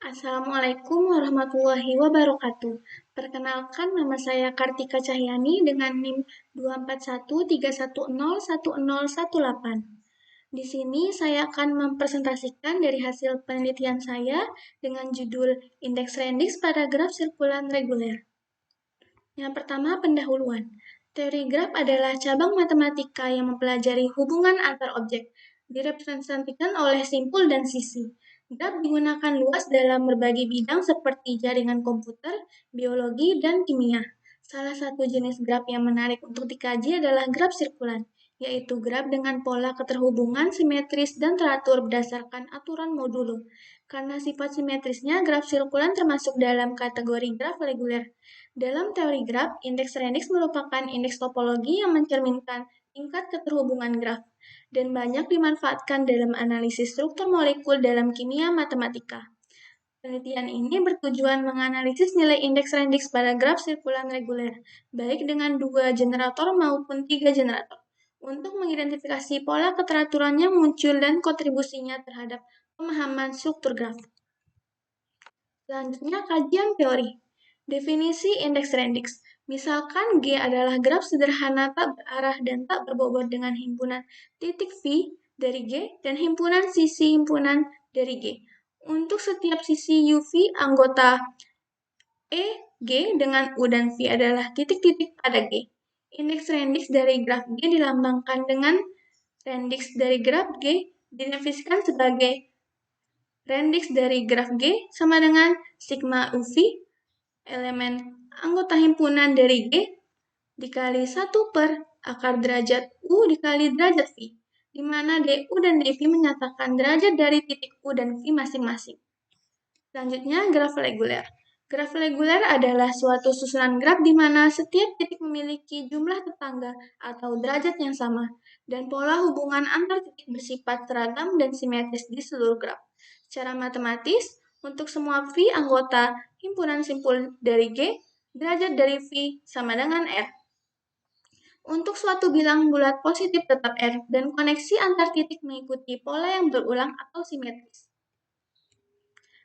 Assalamualaikum warahmatullahi wabarakatuh. Perkenalkan, nama saya Kartika Cahyani dengan NIM 24131011018. Di sini saya akan mempresentasikan dari hasil penelitian saya dengan judul Indeks Rendix pada Graf Sirkulan Reguler. Yang pertama, pendahuluan. Teori graf adalah cabang matematika yang mempelajari hubungan antar objek, direpresentasikan oleh simpul dan sisi. Graf digunakan luas dalam berbagai bidang seperti jaringan komputer, biologi, dan kimia. Salah satu jenis graf yang menarik untuk dikaji adalah graf sirkulan, yaitu graf dengan pola keterhubungan simetris dan teratur berdasarkan aturan modulo. Karena sifat simetrisnya, graf sirkulan termasuk dalam kategori graf reguler. Dalam teori graf, indeks Rendix merupakan indeks topologi yang mencerminkan tingkat keterhubungan graf dan banyak dimanfaatkan dalam analisis struktur molekul dalam kimia matematika. Penelitian ini bertujuan menganalisis nilai indeks Rendix pada graf sirkulan reguler, baik dengan 2 generator maupun 3 generator, untuk mengidentifikasi pola keteraturannya muncul dan kontribusinya terhadap pemahaman struktur graf. Selanjutnya, kajian teori. Definisi indeks Rendix. Misalkan G adalah graf sederhana tak berarah dan tak berbobot dengan himpunan titik V dari G dan himpunan sisi himpunan dari G. Untuk setiap sisi UV anggota E, G dengan U dan V adalah titik-titik pada G. Indeks Rendix dari graf G dilambangkan dengan Rendix dari graf G didefinisikan sebagai Rendix dari graf G sama dengan sigma UV elemen anggota himpunan dari G dikali 1 per akar derajat U dikali derajat V, di mana DU dan DV menyatakan derajat dari titik U dan V masing-masing. Selanjutnya, graf reguler. Graf reguler adalah suatu susunan graf di mana setiap titik memiliki jumlah tetangga atau derajat yang sama, dan pola hubungan antar titik bersifat seragam dan simetris di seluruh graf. Secara matematis, untuk semua V anggota himpunan simpul dari G, derajat dari V sama dengan R. Untuk suatu bilang bulat positif tetap R, dan koneksi antar titik mengikuti pola yang berulang atau simetris.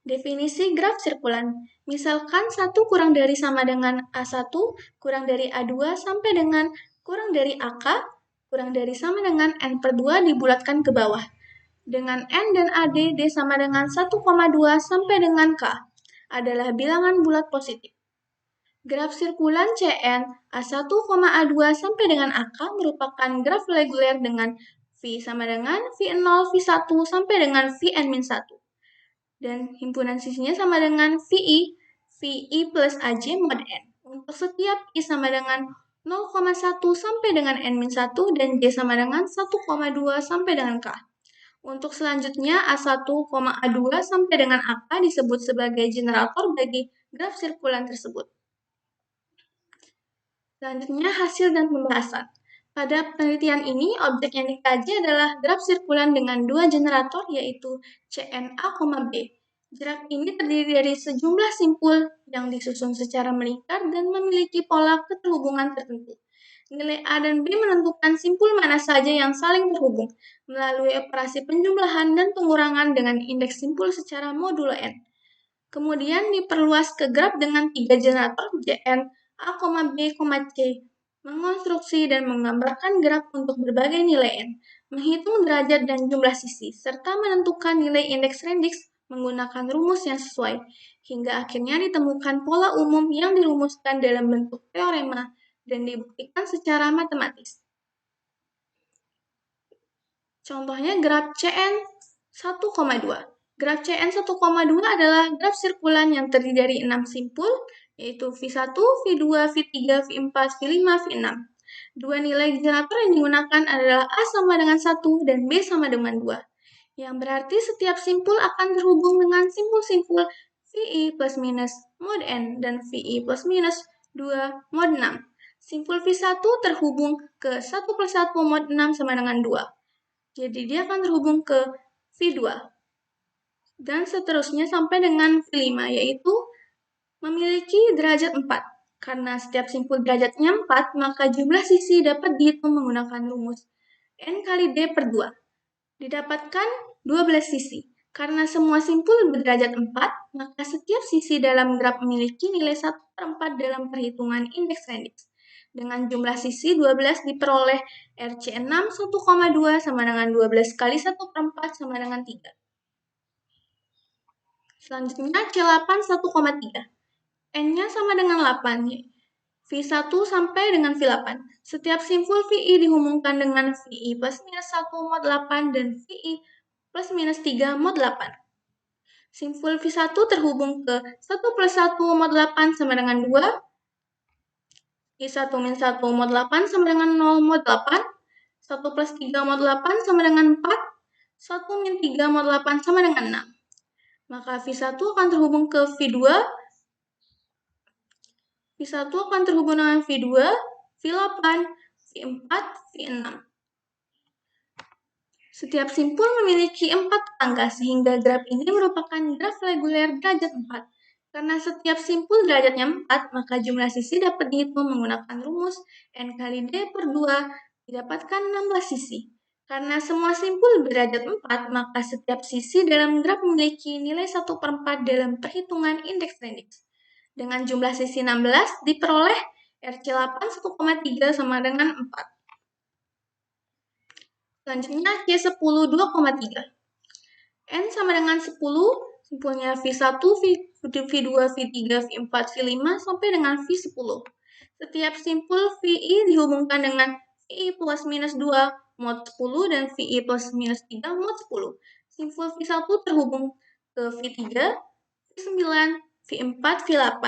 Definisi graf sirkulan. Misalkan 1 kurang dari sama dengan A1, kurang dari A2 sampai dengan kurang dari AK, kurang dari sama dengan N per 2 dibulatkan ke bawah. Dengan N dan AD, D sama dengan 1,2 sampai dengan K adalah bilangan bulat positif. Graf sirkulan CN A1, A2 sampai dengan AK merupakan graf reguler dengan V sama dengan V0, V1 sampai dengan Vn-1. Dan himpunan sisinya sama dengan VI plus AJ mod N. Untuk setiap I sama dengan 0,1 sampai dengan N-1 dan J sama dengan 1,2 sampai dengan K. Untuk selanjutnya, A1, A2 sampai dengan AK disebut sebagai generator bagi graf sirkulan tersebut. Selanjutnya, hasil dan pembahasan. Pada penelitian ini, objek yang dikaji adalah graf sirkulan dengan 2 generator, yaitu CNA, B. Graf ini terdiri dari sejumlah simpul yang disusun secara melingkar dan memiliki pola keterhubungan tertentu. Nilai A dan B menentukan simpul mana saja yang saling terhubung melalui operasi penjumlahan dan pengurangan dengan indeks simpul secara modulo N. Kemudian diperluas ke graf dengan 3 generator JN A, B, C, mengonstruksi dan menggambarkan graf untuk berbagai nilai N, menghitung derajat dan jumlah sisi, serta menentukan nilai indeks Rendix menggunakan rumus yang sesuai, hingga akhirnya ditemukan pola umum yang dirumuskan dalam bentuk teorema dan dibuktikan secara matematis. Contohnya graf CN 1,2. Graf CN 1,2 adalah graf sirkulan yang terdiri dari 6 simpul, yaitu V1, V2, V3, V4, V5, V6. Dua nilai generator yang digunakan adalah A sama dengan 1 dan B sama dengan 2. Yang berarti setiap simpul akan terhubung dengan simpul-simpul VI plus minus mod N dan VI plus minus 2 mod 6. Simpul V1 terhubung ke 1 plus 1 mod 6 sama dengan 2. Jadi dia akan terhubung ke V2. Dan seterusnya sampai dengan V5, yaitu memiliki derajat 4. Karena setiap simpul derajatnya 4, maka jumlah sisi dapat dihitung menggunakan rumus N kali D per 2. Didapatkan 12 sisi. Karena semua simpul berderajat 4, maka setiap sisi dalam graf memiliki nilai 1/4 dalam perhitungan indeks Rendix. Dengan jumlah sisi 12 diperoleh RC6 1,2 sama dengan 12 kali 1/4 sama dengan 3. Selanjutnya C8 1,3. N-nya sama dengan 8, V1 sampai dengan V8. Setiap simpul VI dihubungkan dengan VI plus minus 1 mod 8 dan VI plus minus 3 mod 8. Simpul V1 terhubung ke 1 plus 1 mod 8 sama dengan 2, V1 min 1 mod 8 sama dengan 0 mod 8, 1 plus 3 mod 8 sama dengan 4, 1 min 3 mod 8 sama dengan 6. Maka V1 akan terhubung ke V2, V1 akan terhubung dengan V2, V8, V4, V6. Setiap simpul memiliki 4 tangga sehingga graf ini merupakan graf reguler derajat 4. Karena setiap simpul derajatnya 4, maka jumlah sisi dapat dihitung menggunakan rumus N kali D per 2 didapatkan 16 sisi. Karena semua simpul berderajat 4, maka setiap sisi dalam graf memiliki nilai 1/4 dalam perhitungan indeks Rendix. Dengan jumlah sisi 16 diperoleh RC8 1,3 sama dengan 4. Selanjutnya C10 2,3. N sama dengan 10, simpulnya V1, V2, V3, V4, V5 sampai dengan V10. Setiap simpul VI dihubungkan dengan VI plus minus 2 mod 10 dan VI plus minus 3 mod 10. Simpul V1 terhubung ke V3, V9, V4, V8.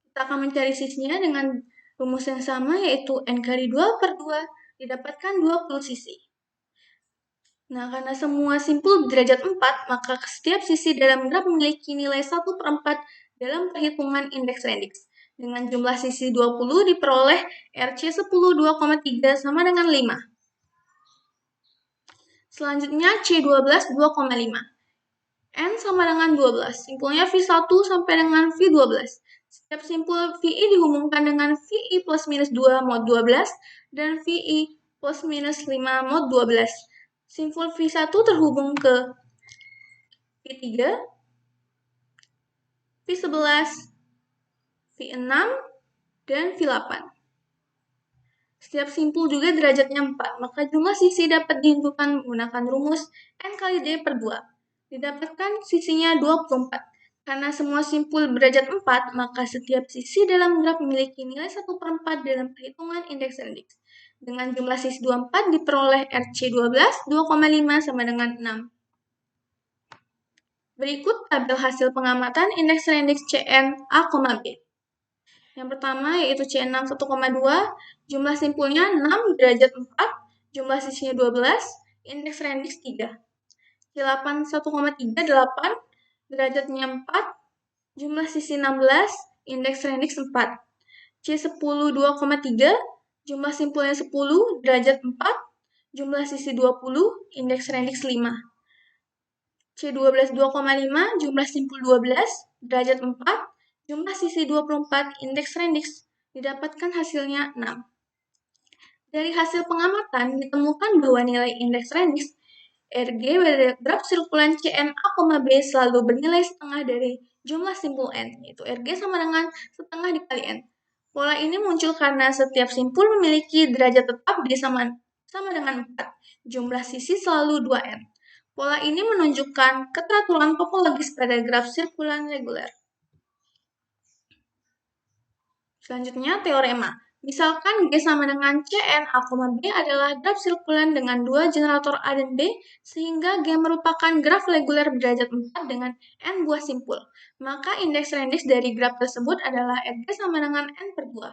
Kita akan mencari sisinya dengan rumus yang sama, yaitu N kali 2 per 2 didapatkan 20 sisi. Nah, karena semua simpul berderajat 4, maka setiap sisi dalam graf memiliki nilai 1/4 dalam perhitungan indeks Rendix. Dengan jumlah sisi 20 diperoleh RC10 2,3 sama dengan 5. Selanjutnya C12 2,5. N sama dengan 12. Simpulnya V1 sampai dengan V12. Setiap simpul VI dihubungkan dengan VI plus minus 2 mod 12 dan VI plus minus 5 mod 12. Simpul V1 terhubung ke V3, V11, V6, dan V8. Setiap simpul juga derajatnya 4, maka jumlah sisi dapat ditentukan menggunakan rumus N kali D per 2. Didapatkan sisinya 24. Karena semua simpul berderajat 4, maka setiap sisi dalam graf memiliki nilai 1/4 dalam perhitungan indeks Rendix. Dengan jumlah sisi 24 diperoleh RC12 2,5 sama dengan 6. Berikut tabel hasil pengamatan indeks Rendix CN A, B. Yang pertama yaitu C6 1,2, jumlah simpulnya 6 derajat 4, jumlah sisinya 12, indeks Rendix 3. C8 1,3 8, derajatnya 4, jumlah sisi 16, indeks Rendix 4. C10 2,3, jumlah simpulnya 10, derajat 4, jumlah sisi 20, indeks Rendix 5. C12 2,5, jumlah simpul 12, derajat 4, jumlah sisi 24, indeks Rendix. Didapatkan hasilnya 6. Dari hasil pengamatan, ditemukan bahwa nilai indeks Rendix RG pada graf sirkulan CNA, B selalu bernilai setengah dari jumlah simpul N, yaitu RG sama dengan setengah dikali N. Pola ini muncul karena setiap simpul memiliki derajat tetap D sama dengan 4. Jumlah sisi selalu 2N. Pola ini menunjukkan keteraturan topologis pada graf sirkulan reguler. Selanjutnya, teorema. Misalkan G sama dengan CN A, B adalah graf sirkulan dengan dua generator A dan B, sehingga G merupakan graf reguler berderajat 4 dengan N buah simpul. Maka indeks Rendix dari graf tersebut adalah RG sama dengan N per 2.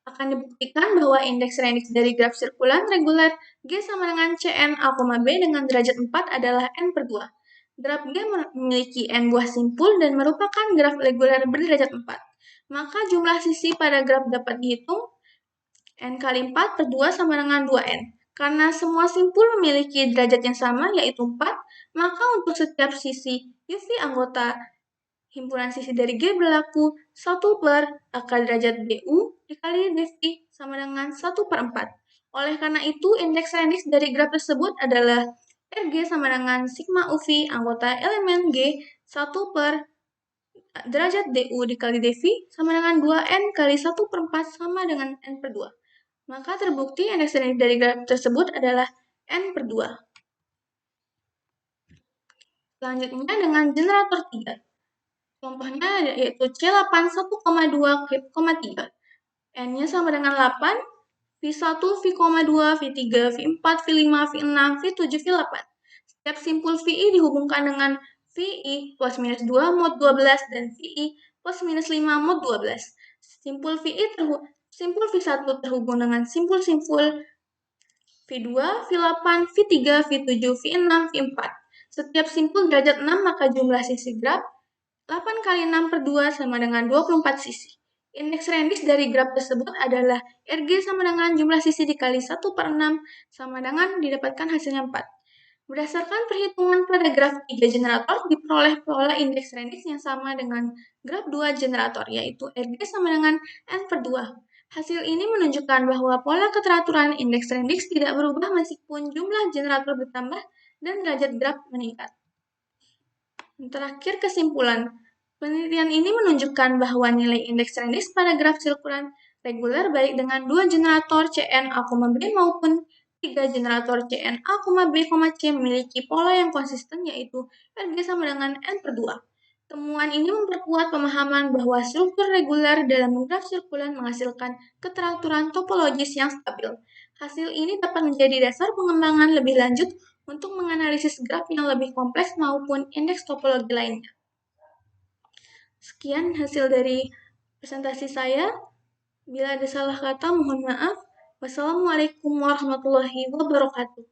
Akan dibuktikan bahwa indeks Rendix dari graf sirkulan reguler G sama dengan CN A, B dengan derajat 4 adalah N per 2. Graf G memiliki N buah simpul dan merupakan graf reguler berderajat 4. Maka jumlah sisi pada graf dapat dihitung N kali 4 per 2 sama dengan 2N. Karena semua simpul memiliki derajat yang sama yaitu 4, maka untuk setiap sisi UV anggota himpunan sisi dari G berlaku 1 per akar derajat DU dikali dV sama dengan 1/4. Oleh karena itu, indeks Rendix dari graf tersebut adalah Rg sama dengan sigma UV anggota elemen G 1 per derajat DU dikali dV sama dengan 2N kali 1/4 sama dengan N per 2. Maka terbukti indeks rendik dari graf tersebut adalah N per 2. Selanjutnya dengan generator 3. Contohnya yaitu C8 1,2 3. N-nya sama dengan 8, V1, V,2, V3, V4, V5, V6, V7, V8. Setiap simpul VI dihubungkan dengan VI plus minus 2 mod 12 dan VI plus minus 5 mod 12. Simpul simpul V1 terhubung dengan simpul-simpul V2, V8, V3, V7, V6, V4. Setiap simpul derajat 6 maka jumlah sisi graf 8 kali 6 per 2 sama dengan 24 sisi. Indeks Rendik dari graf tersebut adalah Rg sama dengan jumlah sisi dikali 1 per 6 sama dengan didapatkan hasilnya 4. Berdasarkan perhitungan pada graf 3 generator, diperoleh pola indeks Rendik yang sama dengan graf 2 generator, yaitu Rg sama dengan N per 2. Hasil ini menunjukkan bahwa pola keteraturan indeks Rendik tidak berubah meskipun jumlah generator bertambah dan derajat graf meningkat. Terakhir, kesimpulan. Penelitian ini menunjukkan bahwa nilai indeks Rendik pada graf sirkulan reguler baik dengan 2 generator Cn A, B maupun 3 generator Cn A, B, C memiliki pola yang konsisten yaitu Rg sama dengan N per 2. Temuan ini memperkuat pemahaman bahwa struktur reguler dalam graf sirkulan menghasilkan keteraturan topologis yang stabil. Hasil ini dapat menjadi dasar pengembangan lebih lanjut untuk menganalisis graf yang lebih kompleks maupun indeks topologi lainnya. Sekian hasil dari presentasi saya. Bila ada salah kata, mohon maaf. Wassalamualaikum warahmatullahi wabarakatuh.